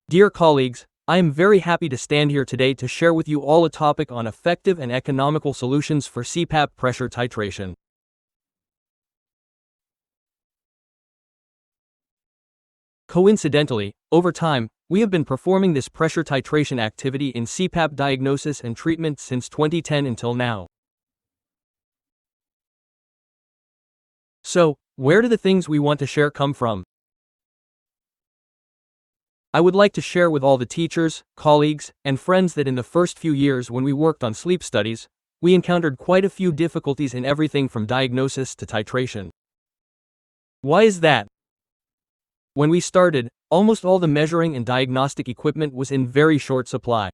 Dear colleagues, I am very happy to stand here today to share with you all a topic on effective and economical solutions for CPAP pressure titration. Coincidentally, over time, we have been performing this pressure titration activity in CPAP diagnosis and treatment since 2010 until now. So, where do the things we want to share come from? I would like to share with all the teachers, colleagues, and friends that in the first few years when we worked on sleep studies, we encountered quite a few difficulties in everything from diagnosis to titration. Why is that? When we started, almost all the measuring and diagnostic equipment was in very short supply.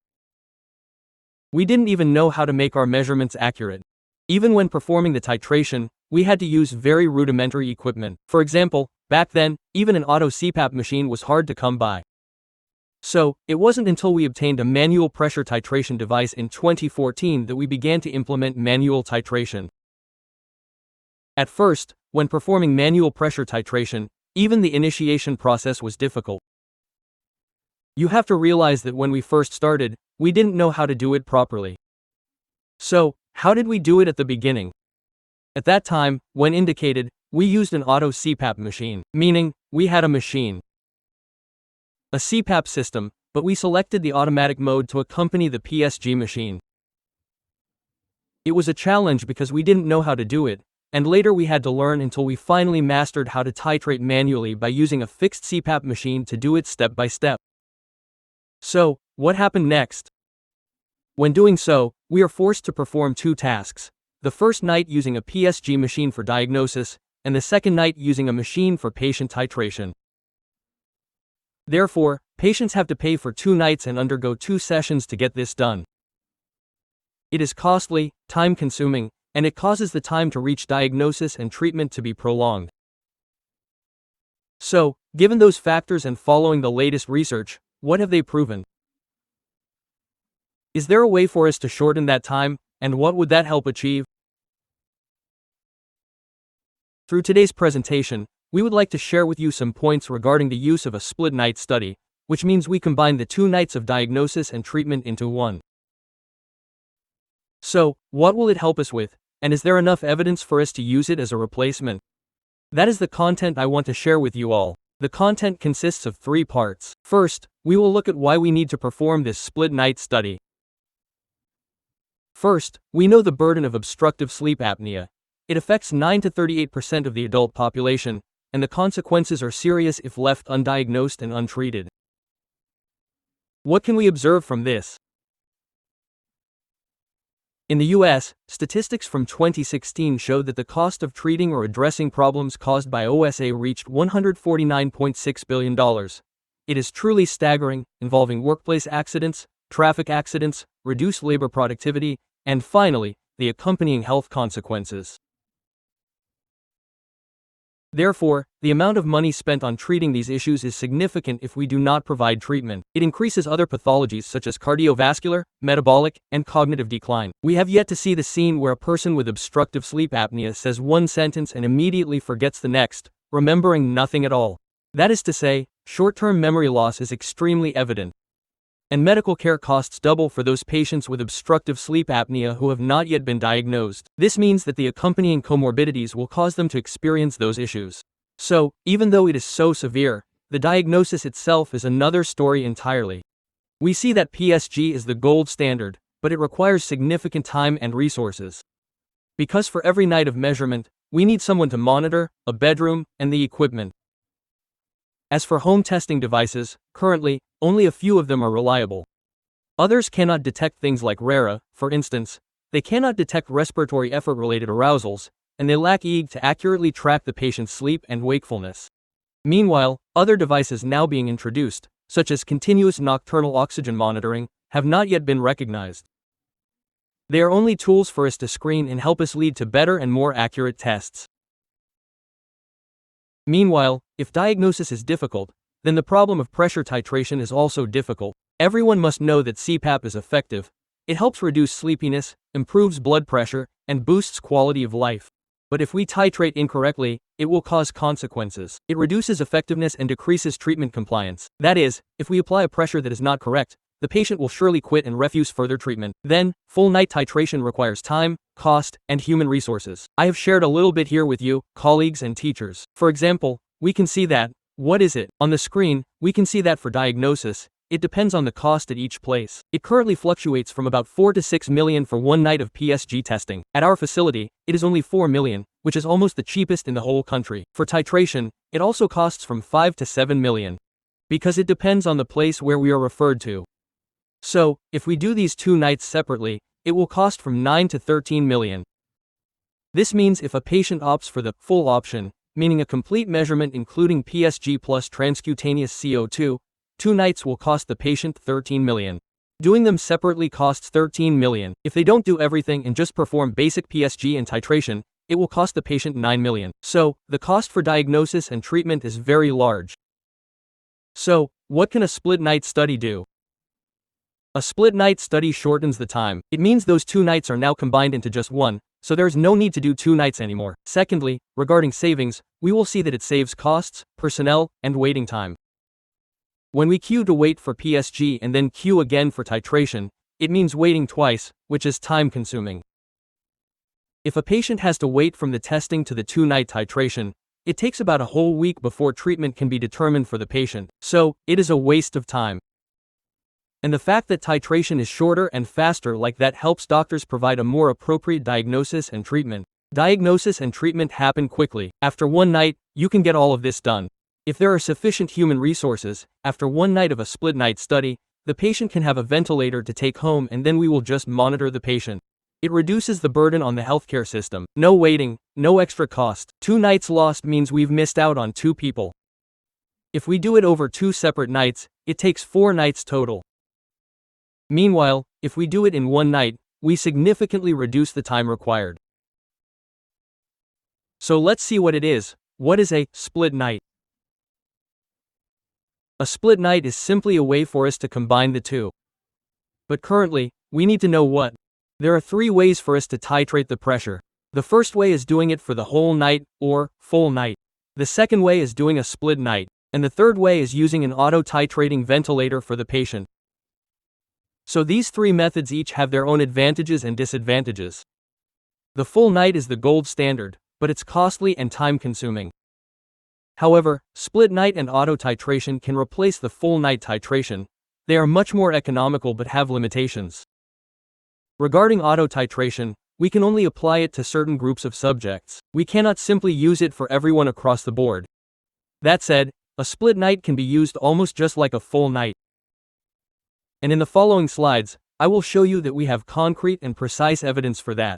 We didn't even know how to make our measurements accurate. Even when performing the titration, we had to use very rudimentary equipment. For example, back then, even an auto CPAP machine was hard to come by. So, it wasn't until we obtained a manual pressure titration device in 2014 that we began to implement manual titration. At first, when performing manual pressure titration, even the initiation process was difficult. You have to realize that when we first started, we didn't know how to do it properly. So, how did we do it at the beginning? At that time, when indicated, we used an auto CPAP machine, meaning, we had a machine, a CPAP system, but we selected the automatic mode to accompany the PSG machine. It was a challenge because we didn't know how to do it, and later we had to learn until we finally mastered how to titrate manually by using a fixed CPAP machine to do it step by step. So, what happened next? When doing so, we are forced to perform two tasks, the first night using a PSG machine for diagnosis, and the second night using a machine for patient titration. Therefore, patients have to pay for 2 nights and undergo 2 sessions to get this done. It is costly, time-consuming, and it causes the time to reach diagnosis and treatment to be prolonged. So, given those factors and following the latest research, what have they proven? Is there a way for us to shorten that time, and what would that help achieve? Through today's presentation, we would like to share with you some points regarding the use of a split-night study, which means we combine the 2 nights of diagnosis and treatment into one. So, what will it help us with, and is there enough evidence for us to use it as a replacement? That is the content I want to share with you all. The content consists of 3 parts. First, we will look at why we need to perform this split-night study. First, we know the burden of obstructive sleep apnea. It affects 9 to 38% of the adult population, and the consequences are serious if left undiagnosed and untreated. What can we observe from this? In the US, statistics from 2016 showed that the cost of treating or addressing problems caused by OSA reached $149.6 billion. It is truly staggering, involving workplace accidents, traffic accidents, reduced labor productivity, and finally, the accompanying health consequences. Therefore, the amount of money spent on treating these issues is significant if we do not provide treatment. It increases other pathologies such as cardiovascular, metabolic, and cognitive decline. We have yet to see the scene where a person with obstructive sleep apnea says one sentence and immediately forgets the next, remembering nothing at all. That is to say, short-term memory loss is extremely evident. And medical care costs double for those patients with obstructive sleep apnea who have not yet been diagnosed. This means that the accompanying comorbidities will cause them to experience those issues. So, even though it is so severe, the diagnosis itself is another story entirely. We see that PSG is the gold standard, but it requires significant time and resources. Because for every night of measurement, we need someone to monitor, a bedroom, and the equipment. As for home testing devices, currently, only a few of them are reliable. Others cannot detect things like RERA, for instance, they cannot detect respiratory effort-related arousals, and they lack EEG to accurately track the patient's sleep and wakefulness. Meanwhile, other devices now being introduced, such as continuous nocturnal oxygen monitoring, have not yet been recognized. They are only tools for us to screen and help us lead to better and more accurate tests. Meanwhile, if diagnosis is difficult, then the problem of pressure titration is also difficult. Everyone must know that CPAP is effective. It helps reduce sleepiness, improves blood pressure, and boosts quality of life. But if we titrate incorrectly, it will cause consequences. It reduces effectiveness and decreases treatment compliance. That is, if we apply a pressure that is not correct, the patient will surely quit and refuse further treatment. Then, full night titration requires time, cost, and human resources. I have shared a little bit here with you, colleagues and teachers. For example, we can see that, what is it? On the screen, we can see that for diagnosis, it depends on the cost at each place. It currently fluctuates from about 4 to 6 million for one night of PSG testing. At our facility, it is only 4 million, which is almost the cheapest in the whole country. For titration, it also costs from 5 to 7 million. Because it depends on the place where we are referred to. So, if we do these 2 nights separately, it will cost from 9 to 13 million. This means if a patient opts for the full option, meaning a complete measurement including PSG plus transcutaneous CO2, 2 nights will cost the patient 13 million. Doing them separately costs 13 million. If they don't do everything and just perform basic PSG and titration, it will cost the patient 9 million. So, the cost for diagnosis and treatment is very large. So, what can a split night study do? A split night study shortens the time. It means those 2 nights are now combined into just one, so there's no need to do 2 nights anymore. Secondly, regarding savings, we will see that it saves costs, personnel, and waiting time. When we queue to wait for PSG and then queue again for titration, it means waiting twice, which is time-consuming. If a patient has to wait from the testing to the 2-night titration, it takes about a whole week before treatment can be determined for the patient, so it is a waste of time. And the fact that titration is shorter and faster like that helps doctors provide a more appropriate diagnosis and treatment. Diagnosis and treatment happen quickly. After 1 night, you can get all of this done. If there are sufficient human resources, after 1 night of a split night study, the patient can have a ventilator to take home and then we will just monitor the patient. It reduces the burden on the healthcare system. No waiting, no extra cost. 2 nights lost means we've missed out on 2 people. If we do it over 2 separate nights, it takes 4 nights total. Meanwhile, if we do it in 1 night, we significantly reduce the time required. So let's see what it is. What is a split night? A split night is simply a way for us to combine the 2. But currently, we need to know what. There are 3 ways for us to titrate the pressure. The first way is doing it for the whole night, or full night. The second way is doing a split night. And the third way is using an auto-titrating ventilator for the patient. So these 3 methods each have their own advantages and disadvantages. The full night is the gold standard, but it's costly and time-consuming. However, split night and auto-titration can replace the full night titration. They are much more economical but have limitations. Regarding auto-titration, we can only apply it to certain groups of subjects. We cannot simply use it for everyone across the board. That said, a split night can be used almost just like a full night. And in the following slides, I will show you that we have concrete and precise evidence for that.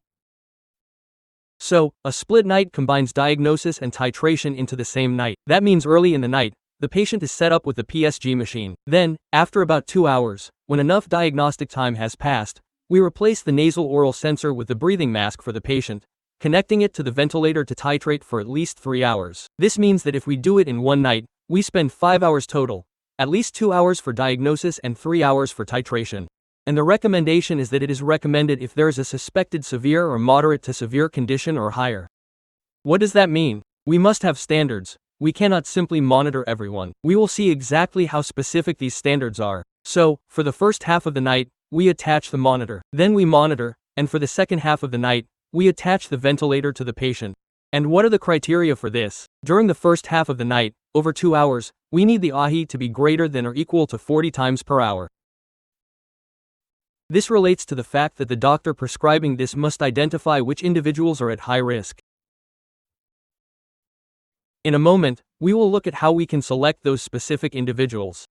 So, a split night combines diagnosis and titration into the same night. That means early in the night, the patient is set up with the PSG machine. Then, after about 2 hours, when enough diagnostic time has passed, we replace the nasal oral sensor with the breathing mask for the patient, connecting it to the ventilator to titrate for at least 3 hours. This means that if we do it in 1 night, we spend 5 hours total, at least 2 hours for diagnosis and 3 hours for titration. And the recommendation is that it is recommended if there is a suspected severe or moderate to severe condition or higher. What does that mean? We must have standards. We cannot simply monitor everyone. We will see exactly how specific these standards are. So, for the first half of the night, we attach the monitor. Then we monitor, and for the second half of the night, we attach the ventilator to the patient. And what are the criteria for this? During the first half of the night, over 2 hours, we need the AHI to be greater than or equal to 40 times per hour. This relates to the fact that the doctor prescribing this must identify which individuals are at high risk. In a moment, we will look at how we can select those specific individuals.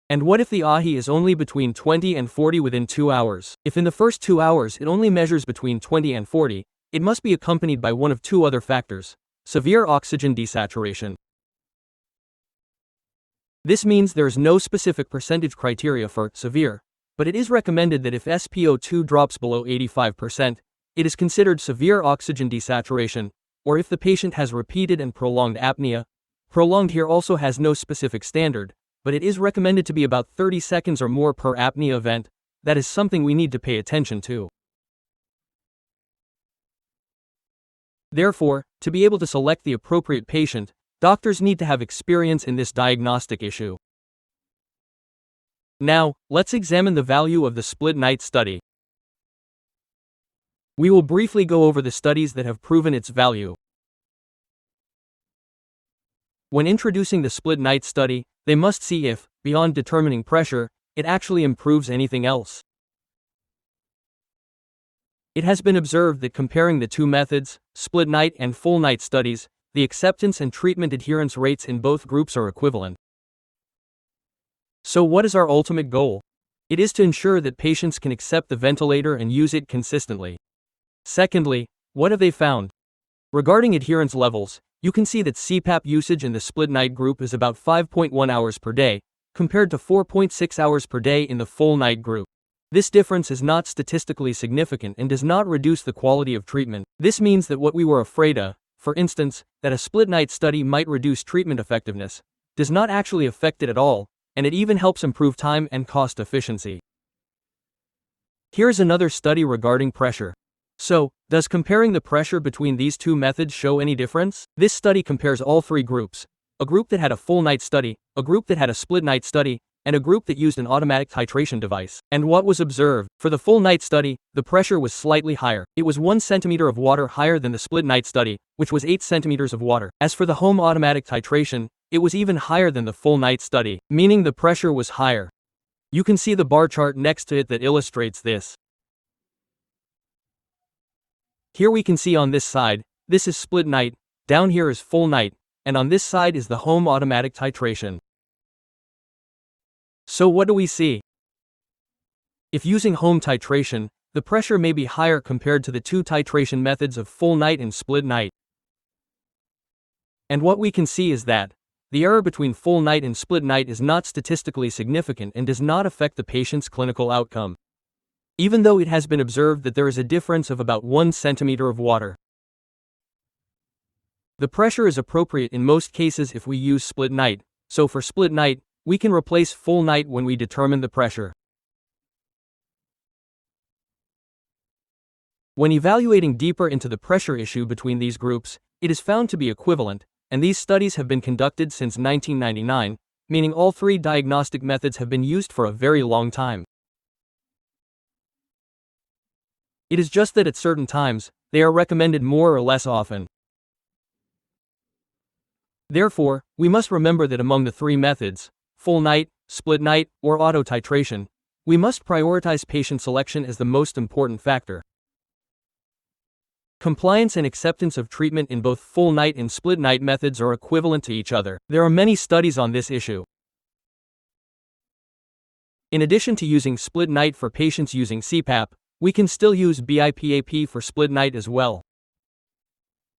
And what if the AHI is only between 20 and 40 within 2 hours? If in the first 2 hours it only measures between 20 and 40, it must be accompanied by one of 2 other factors: severe oxygen desaturation. This means there is no specific percentage criteria for severe, but it is recommended that if SpO2 drops below 85%, it is considered severe oxygen desaturation, or if the patient has repeated and prolonged apnea. Prolonged here also has no specific standard, but it is recommended to be about 30 seconds or more per apnea event. That is something we need to pay attention to. Therefore, to be able to select the appropriate patient, doctors need to have experience in this diagnostic issue. Now, let's examine the value of the split night study. We will briefly go over the studies that have proven its value. When introducing the split night study, they must see if, beyond determining pressure, it actually improves anything else. It has been observed that comparing the two methods, split night and full night studies, the acceptance and treatment adherence rates in both groups are equivalent. So what is our ultimate goal? It is to ensure that patients can accept the ventilator and use it consistently. Secondly, what have they found? Regarding adherence levels, you can see that CPAP usage in the split night group is about 5.1 hours per day, compared to 4.6 hours per day in the full night group. This difference is not statistically significant and does not reduce the quality of treatment. This means that what we were afraid of, for instance, that a split night study might reduce treatment effectiveness, does not actually affect it at all, and it even helps improve time and cost efficiency. Here's another study regarding pressure. So, does comparing the pressure between these two methods show any difference? This study compares all three groups: a group that had a full night study, a group that had a split night study, and a group that used an automatic titration device. And what was observed? For the full night study, the pressure was slightly higher. It was 1 centimeter of water higher than the split night study, which was 8 centimeters of water. As for the home automatic titration, it was even higher than the full night study, meaning the pressure was higher. You can see the bar chart next to it that illustrates this. Here we can see on this side, this is split night, down here is full night, and on this side is the home automatic titration. So what do we see? If using home titration, the pressure may be higher compared to the two titration methods of full night and split night. And what we can see is that the error between full night and split night is not statistically significant and does not affect the patient's clinical outcome, even though it has been observed that there is a difference of about 1 centimeter of water. The pressure is appropriate in most cases if we use split night, so for split night, we can replace full night when we determine the pressure. When evaluating deeper into the pressure issue between these groups, it is found to be equivalent, and these studies have been conducted since 1999, meaning all three diagnostic methods have been used for a very long time. It is just that at certain times, they are recommended more or less often. Therefore, we must remember that among the three methods, full night, split night, or auto titration, we must prioritize patient selection as the most important factor. Compliance and acceptance of treatment in both full night and split night methods are equivalent to each other. There are many studies on this issue. In addition to using split night for patients using CPAP, we can still use BiPAP for split night as well.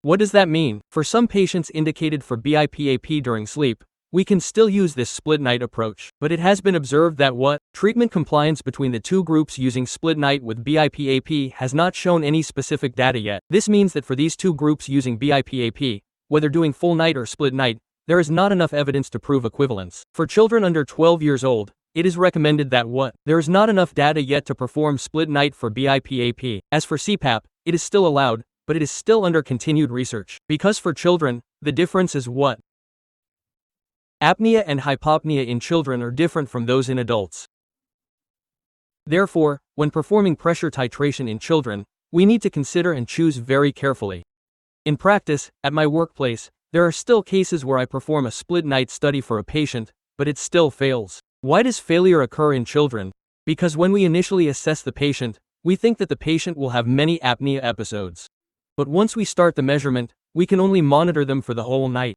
What does that mean? For some patients indicated for BiPAP during sleep, we can still use this split night approach, but it has been observed that treatment compliance between the two groups using split night with BiPAP has not shown any specific data yet. This means that for these two groups using BiPAP, whether doing full night or split night, there is not enough evidence to prove equivalence. For children under 12 years old, it is recommended that there is not enough data yet to perform split night for BiPAP. As for CPAP, it is still allowed, but it is still under continued research. Because for children, the difference is apnea and hypopnea in children are different from those in adults. Therefore, when performing pressure titration in children, we need to consider and choose very carefully. In practice, at my workplace, there are still cases where I perform a split night study for a patient, but it still fails. Why does failure occur in children? Because when we initially assess the patient, we think that the patient will have many apnea episodes. But once we start the measurement, we can only monitor them for the whole night.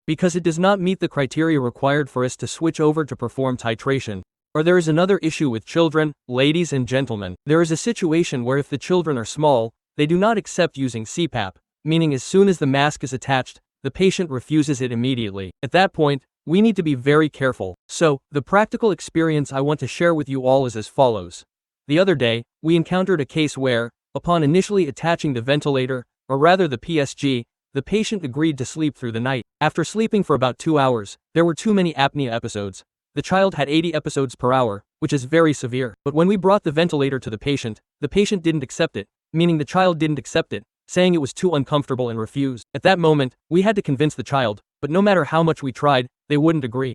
Because it does not meet the criteria required for us to switch over to perform titration. Or there is another issue with children, ladies and gentlemen. There is a situation where if the children are small, they do not accept using CPAP, meaning as soon as the mask is attached, the patient refuses it immediately. At that point, we need to be very careful. So, the practical experience I want to share with you all is as follows. The other day, we encountered a case where, upon initially attaching the ventilator, or rather the PSG, the patient agreed to sleep through the night. After sleeping for about 2 hours, there were too many apnea episodes. The child had 80 episodes per hour, which is very severe. But when we brought the ventilator to the patient didn't accept it, meaning the child didn't accept it, saying it was too uncomfortable and refused. At that moment, we had to convince the child, but no matter how much we tried, they wouldn't agree.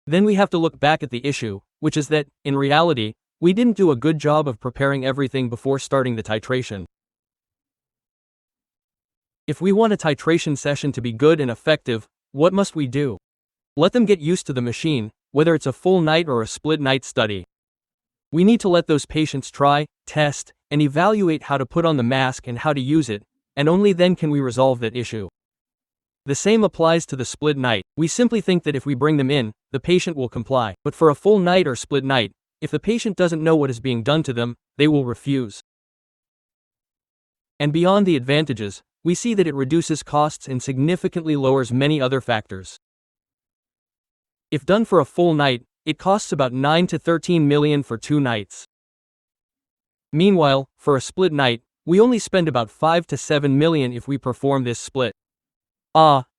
Then we have to look back at the issue, which is that, in reality, we didn't do a good job of preparing everything before starting the titration. If we want a titration session to be good and effective, what must we do? Let them get used to the machine, whether it's a full night or a split night study. We need to let those patients try, test, and evaluate how to put on the mask and how to use it, and only then can we resolve that issue. The same applies to the split night. We simply think that if we bring them in, the patient will comply. But for a full night or split night, if the patient doesn't know what is being done to them, they will refuse. And beyond the advantages, we see that it reduces costs and significantly lowers many other factors. If done for a full night, it costs about 9 to 13 million for 2 nights. Meanwhile, for a split night, we only spend about 5 to 7 million if we perform this split.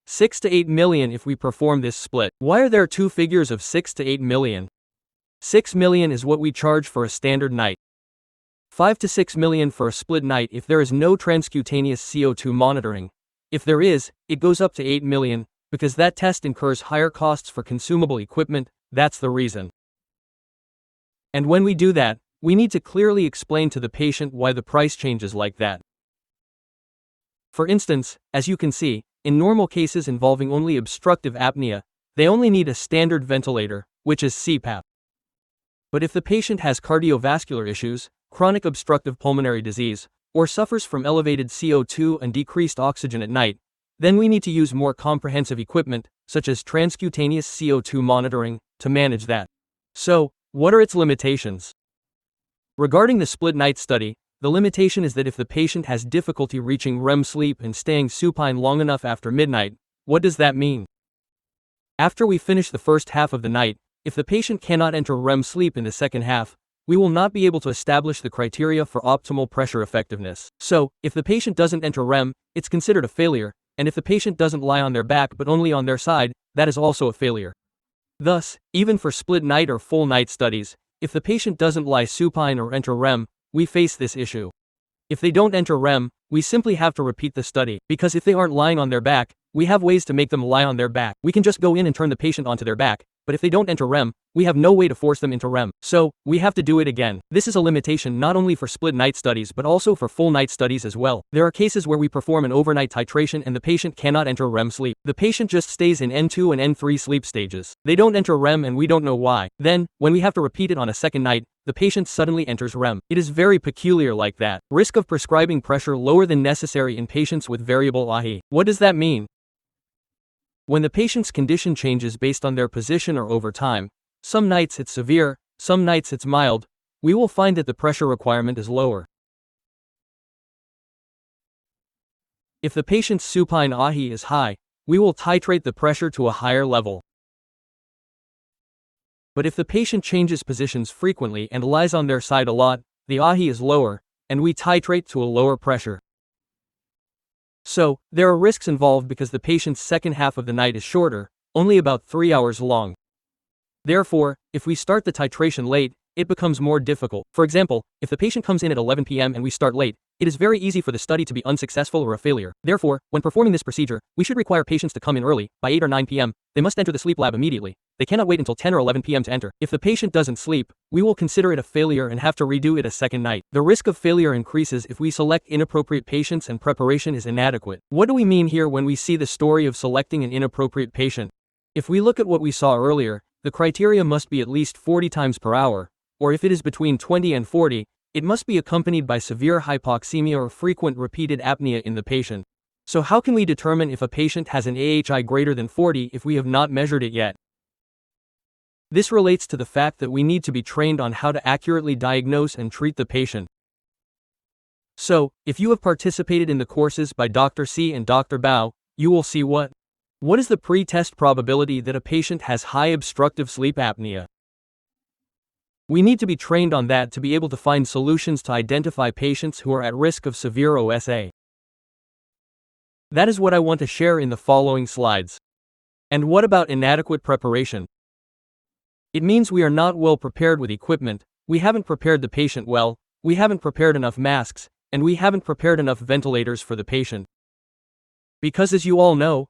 6 to 8 million if we perform this split. Why are there two figures of 6 to 8 million? 6 million is what we charge for a standard night. 5 to 6 million for a split night if there is no transcutaneous CO2 monitoring. If there is, it goes up to 8 million, because that test incurs higher costs for consumable equipment. That's the reason. And when we do that, we need to clearly explain to the patient why the price changes like that. For instance, as you can see, in normal cases involving only obstructive apnea, they only need a standard ventilator, which is CPAP. But if the patient has cardiovascular issues, chronic obstructive pulmonary disease, or suffers from elevated CO2 and decreased oxygen at night, then we need to use more comprehensive equipment, such as transcutaneous CO2 monitoring, to manage that. So, what are its limitations? Regarding the split night study, the limitation is that if the patient has difficulty reaching REM sleep and staying supine long enough after midnight, what does that mean? After we finish the first half of the night, if the patient cannot enter REM sleep in the second half, we will not be able to establish the criteria for optimal pressure effectiveness. So, if the patient doesn't enter REM, it's considered a failure, and if the patient doesn't lie on their back but only on their side, that is also a failure. Thus, even for split night or full night studies, if the patient doesn't lie supine or enter REM, we face this issue. If they don't enter REM, we simply have to repeat the study, because if they aren't lying on their back, we have ways to make them lie on their back. We can just go in and turn the patient onto their back, but if they don't enter REM, we have no way to force them into REM. So, we have to do it again. This is a limitation not only for split night studies but also for full night studies as well. There are cases where we perform an overnight titration and the patient cannot enter REM sleep. The patient just stays in N2 and N3 sleep stages. They don't enter REM and we don't know why. Then, when we have to repeat it on a second night, the patient suddenly enters REM. It is very peculiar like that. Risk of prescribing pressure lower than necessary in patients with variable AHI. What does that mean? When the patient's condition changes based on their position or over time, some nights it's severe, some nights it's mild, we will find that the pressure requirement is lower. If the patient's supine AHI is high, we will titrate the pressure to a higher level. But if the patient changes positions frequently and lies on their side a lot, the AHI is lower, and we titrate to a lower pressure. So, there are risks involved because the patient's second half of the night is shorter, only about 3 hours long. Therefore, if we start the titration late, it becomes more difficult. For example, if the patient comes in at 11 p.m. and we start late, it is very easy for the study to be unsuccessful or a failure. Therefore, when performing this procedure, we should require patients to come in early, by 8 or 9 p.m. They must enter the sleep lab immediately. They cannot wait until 10 or 11 p.m. to enter. If the patient doesn't sleep, we will consider it a failure and have to redo it a second night. The risk of failure increases if we select inappropriate patients and preparation is inadequate. What do we mean here when we see the story of selecting an inappropriate patient? If we look at what we saw earlier, the criteria must be at least 40 times per hour, or if it is between 20 and 40, it must be accompanied by severe hypoxemia or frequent repeated apnea in the patient. So how can we determine if a patient has an AHI greater than 40 if we have not measured it yet? This relates to the fact that we need to be trained on how to accurately diagnose and treat the patient. So, if you have participated in the courses by Dr. C and Dr. Bao, you will see what is the pre-test probability that a patient has high obstructive sleep apnea. We need to be trained on that to be able to find solutions to identify patients who are at risk of severe OSA. That is what I want to share in the following slides. And what about inadequate preparation? It means we are not well prepared with equipment, we haven't prepared the patient well, we haven't prepared enough masks, and we haven't prepared enough ventilators for the patient. Because as you all know,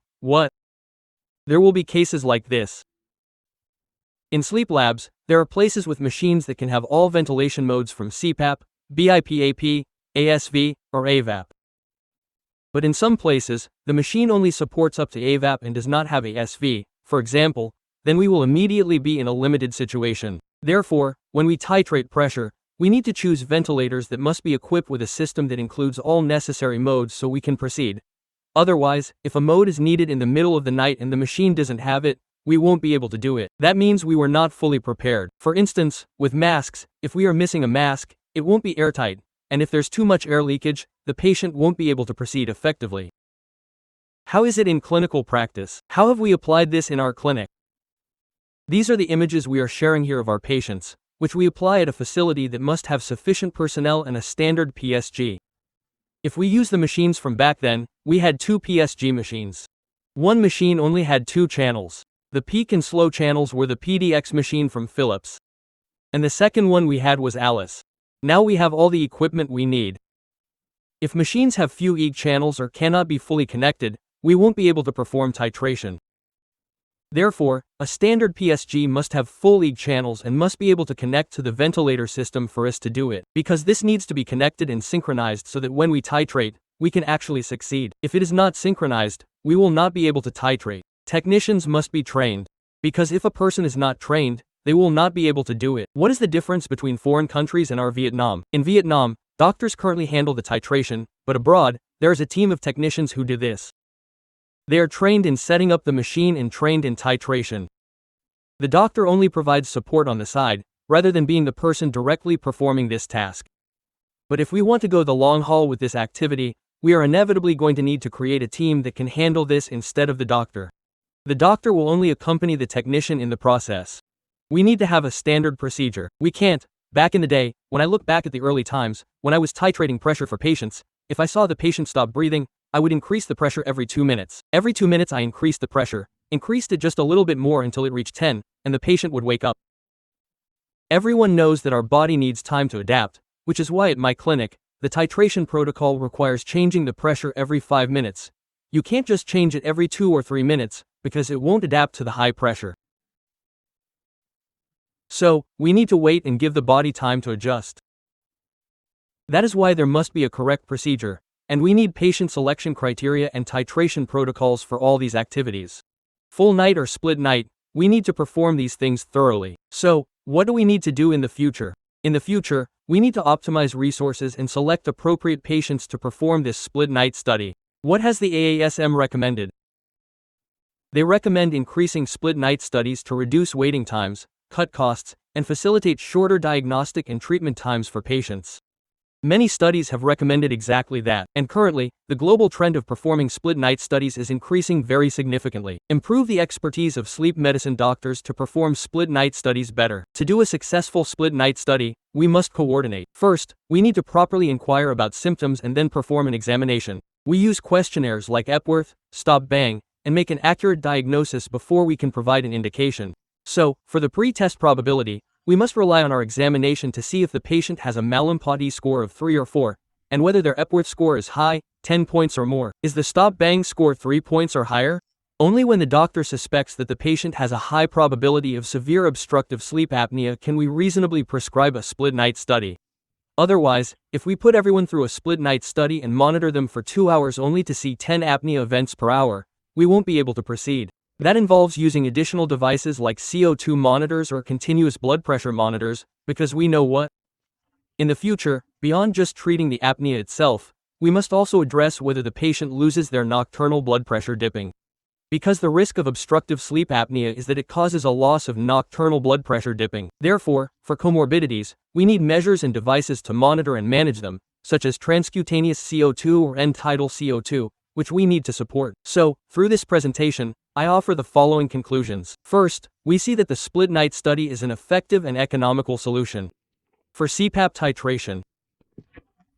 there will be cases like this. In sleep labs, there are places with machines that can have all ventilation modes from CPAP, BiPAP, ASV, or AVAP. But in some places, the machine only supports up to AVAP and does not have ASV, for example, then we will immediately be in a limited situation. Therefore, when we titrate pressure, we need to choose ventilators that must be equipped with a system that includes all necessary modes so we can proceed. Otherwise, if a mode is needed in the middle of the night and the machine doesn't have it, we won't be able to do it. That means we were not fully prepared. For instance, with masks, if we are missing a mask, it won't be airtight, and if there's too much air leakage, the patient won't be able to proceed effectively. How is it in clinical practice? How have we applied this in our clinic? These are the images we are sharing here of our patients, which we apply at a facility that must have sufficient personnel and a standard PSG. If we use the machines from back then, we had 2 PSG machines. One machine only had 2 channels. The peak and slow channels were the PDX machine from Philips. And the second one we had was Alice. Now we have all the equipment we need. If machines have few EEG channels or cannot be fully connected, we won't be able to perform titration. Therefore, a standard PSG must have full EEG channels and must be able to connect to the ventilator system for us to do it, because this needs to be connected and synchronized so that when we titrate, we can actually succeed. If it is not synchronized, we will not be able to titrate. Technicians must be trained, because if a person is not trained, they will not be able to do it. What is the difference between foreign countries and our Vietnam? In Vietnam, doctors currently handle the titration, but abroad, there is a team of technicians who do this. They are trained in setting up the machine and trained in titration. The doctor only provides support on the side, rather than being the person directly performing this task. But if we want to go the long haul with this activity, we are inevitably going to need to create a team that can handle this instead of the doctor. The doctor will only accompany the technician in the process. We need to have a standard procedure. We can't. Back in the day, when I look back at the early times, when I was titrating pressure for patients, if I saw the patient stop breathing, I would increase the pressure every 2 minutes. Every 2 minutes I increased the pressure, increased it just a little bit more until it reached 10, and the patient would wake up. Everyone knows that our body needs time to adapt, which is why at my clinic, the titration protocol requires changing the pressure every 5 minutes. You can't just change it every 2 or 3 minutes, because it won't adapt to the high pressure. So, we need to wait and give the body time to adjust. That is why there must be a correct procedure, and we need patient selection criteria and titration protocols for all these activities. Full night or split night, we need to perform these things thoroughly. So, what do we need to do in the future? In the future, we need to optimize resources and select appropriate patients to perform this split night study. What has the AASM recommended? They recommend increasing split night studies to reduce waiting times, cut costs, and facilitate shorter diagnostic and treatment times for patients. Many studies have recommended exactly that, and currently, the global trend of performing split night studies is increasing very significantly. Improve the expertise of sleep medicine doctors to perform split night studies better. To do a successful split night study, we must coordinate. First, we need to properly inquire about symptoms and then perform an examination. We use questionnaires like Epworth, Stop Bang, and make an accurate diagnosis before we can provide an indication. So, for the pre-test probability, we must rely on our examination to see if the patient has a Mallampati score of 3 or 4, and whether their Epworth score is high, 10 points or more. Is the Stop Bang score 3 points or higher? Only when the doctor suspects that the patient has a high probability of severe obstructive sleep apnea can we reasonably prescribe a split night study. Otherwise, if we put everyone through a split night study and monitor them for 2 hours only to see 10 apnea events per hour, we won't be able to proceed. That involves using additional devices like CO2 monitors or continuous blood pressure monitors, because we know what? In the future, beyond just treating the apnea itself, we must also address whether the patient loses their nocturnal blood pressure dipping. Because the risk of obstructive sleep apnea is that it causes a loss of nocturnal blood pressure dipping. Therefore, for comorbidities, we need measures and devices to monitor and manage them, such as transcutaneous CO2 or end-tidal CO2, which we need to support. So, through this presentation, I offer the following conclusions. First, we see that the split night study is an effective and economical solution for CPAP titration.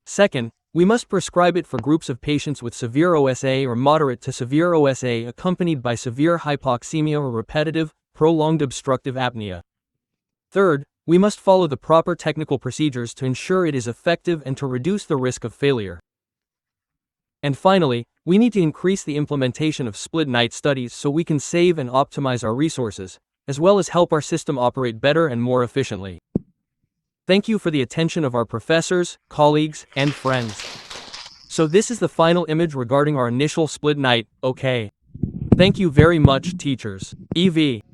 Second, we must prescribe it for groups of patients with severe OSA or moderate to severe OSA accompanied by severe hypoxemia or repetitive, prolonged obstructive apnea. Third, we must follow the proper technical procedures to ensure it is effective and to reduce the risk of failure. And finally, we need to increase the implementation of split night studies so we can save and optimize our resources, as well as help our system operate better and more efficiently. Thank you for the attention of our professors, colleagues, and friends. So this is the final image regarding our initial split night, okay? Thank you very much, teachers. EV.